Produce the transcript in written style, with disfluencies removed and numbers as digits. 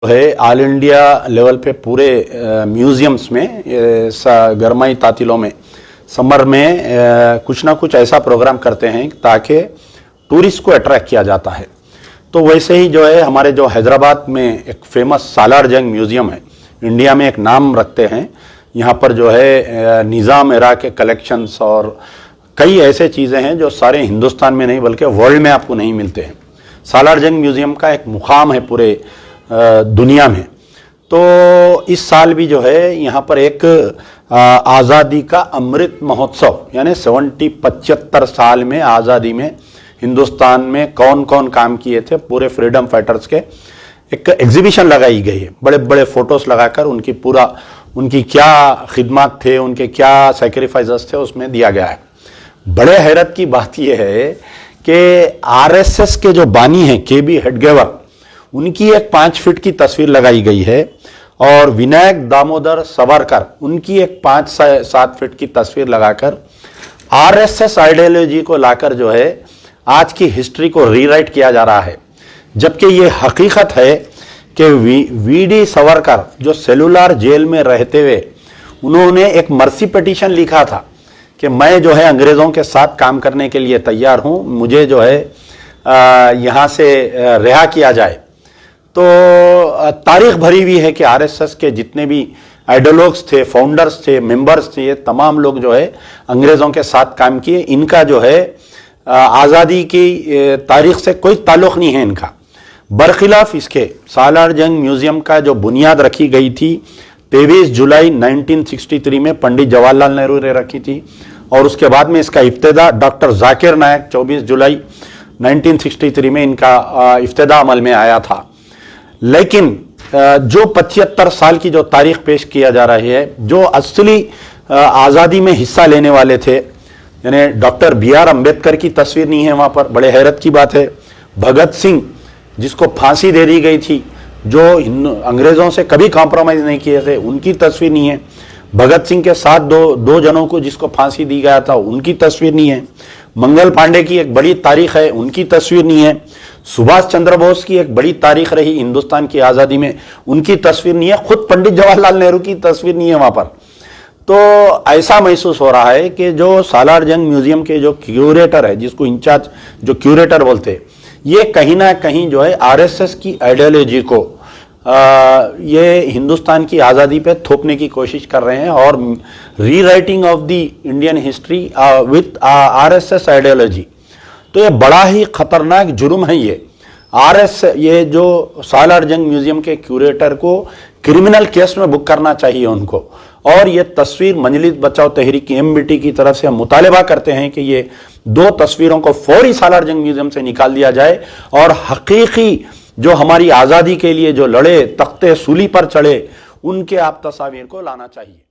है all India level पे पूरे म्यूजियम्स में गर्माई तातिलों में समर में कुछ ना कुछ ऐसा प्रोग्राम करते हैं ताकि टूरिस्ट को अट्रैक्ट किया जाता है। तो वैसे ही जो है हमारे जो हैदराबाद में एक फेमस सालार जंग म्यूजियम है, इंडिया में एक नाम रखते हैं। यहाँ पर जो है निज़ाम एरा के कलेक्शंस और कई ऐसे चीज़ें हैं जो सारे हिंदुस्तान में नहीं बल्कि वर्ल्ड में आपको नहीं मिलते हैं। सालार जंग म्यूजियम का एक मुकाम है पूरे दुनिया में। तो इस साल भी जो है यहाँ पर एक आज़ादी का अमृत महोत्सव यानी 75 साल में आज़ादी में हिंदुस्तान में कौन कौन काम किए थे पूरे फ्रीडम फाइटर्स के एक एग्जीबिशन लगाई गई है। बड़े बड़े फोटोस लगाकर उनकी क्या खिदमत थे, उनके क्या सैक्रिफाइसेस थे उसमें दिया गया है। बड़े हैरत की बात यह है कि आरएसएस के जो बानी हैं केबी हेडगेवर, उनकी एक 5 फीट की तस्वीर लगाई गई है और विनायक दामोदर सावरकर उनकी एक 5-7 फीट की तस्वीर लगाकर आरएसएस आइडियोलॉजी को लाकर जो है आज की हिस्ट्री को रीराइट किया जा रहा है। जबकि ये हकीकत है कि वीडी सावरकर जो सेलुलर जेल में रहते हुए उन्होंने एक मर्सी पिटीशन लिखा था कि मैं जो है अंग्रेज़ों के साथ काम करने के लिए तैयार हूं, मुझे जो है यहाँ से रिहा किया जाए। तो तारीख भरी हुई है कि आरएसएस के जितने भी आइडियोलॉग्स थे, फाउंडर्स थे, मेंबर्स थे, ये तमाम लोग जो है अंग्रेज़ों के साथ काम किए। इनका जो है आज़ादी की तारीख से कोई ताल्लुक़ नहीं है इनका। बरखिलाफ इसके सालार जंग म्यूज़ियम का जो बुनियाद रखी गई थी 23 जुलाई 1963 में पंडित जवाहरलाल नेहरू ने रखी थी और उसके बाद में इसका इब्तिदा डॉक्टर जाकिर नायक 24 जुलाई 1963 में इनका इब्तिदा अमल में आया था। लेकिन जो 75 साल की जो तारीख पेश किया जा रही है, जो असली आज़ादी में हिस्सा लेने वाले थे, यानी डॉक्टर BR अम्बेडकर की तस्वीर नहीं है वहाँ पर। बड़े हैरत की बात है, भगत सिंह जिसको फांसी दे दी गई थी, जो अंग्रेज़ों से कभी कॉम्प्रोमाइज़ नहीं किए थे, उनकी तस्वीर नहीं है। भगत सिंह के साथ दो जनों को जिसको फांसी दी गया था उनकी तस्वीर नहीं है। मंगल पांडे की एक बड़ी तारीख है, उनकी तस्वीर नहीं है। सुभाष चंद्र बोस की एक बड़ी तारीख रही हिंदुस्तान की आज़ादी में, उनकी तस्वीर नहीं है। खुद पंडित जवाहरलाल नेहरू की तस्वीर नहीं है वहाँ पर। तो ऐसा महसूस हो रहा है कि जो सालार जंग म्यूजियम के जो क्यूरेटर है, जिसको इंचार्ज जो क्यूरेटर बोलते हैं, ये कहीं ना कहीं जो है आरएसएस की आइडियोलॉजी को ये हिंदुस्तान की आज़ादी पे थोपने की कोशिश कर रहे हैं और rewriting of the Indian history with RSS ideology. तो ये बड़ा ही खतरनाक जुर्म है। ये जो सालार जंग म्यूजियम के क्यूरेटर को क्रिमिनल केस में बुक करना चाहिए उनको। और ये तस्वीर मजलिस बचाओ तहरीक MBT की तरफ से हम मुतालबा करते हैं कि ये 2 तस्वीरों को फौरी सालार जंग म्यूजियम से निकाल दिया जाए और हकीकी जो हमारी आज़ादी के लिए जो लड़े, तख्ते सूली पर चढ़े, उनके आप तस्वीर को लाना चाहिए।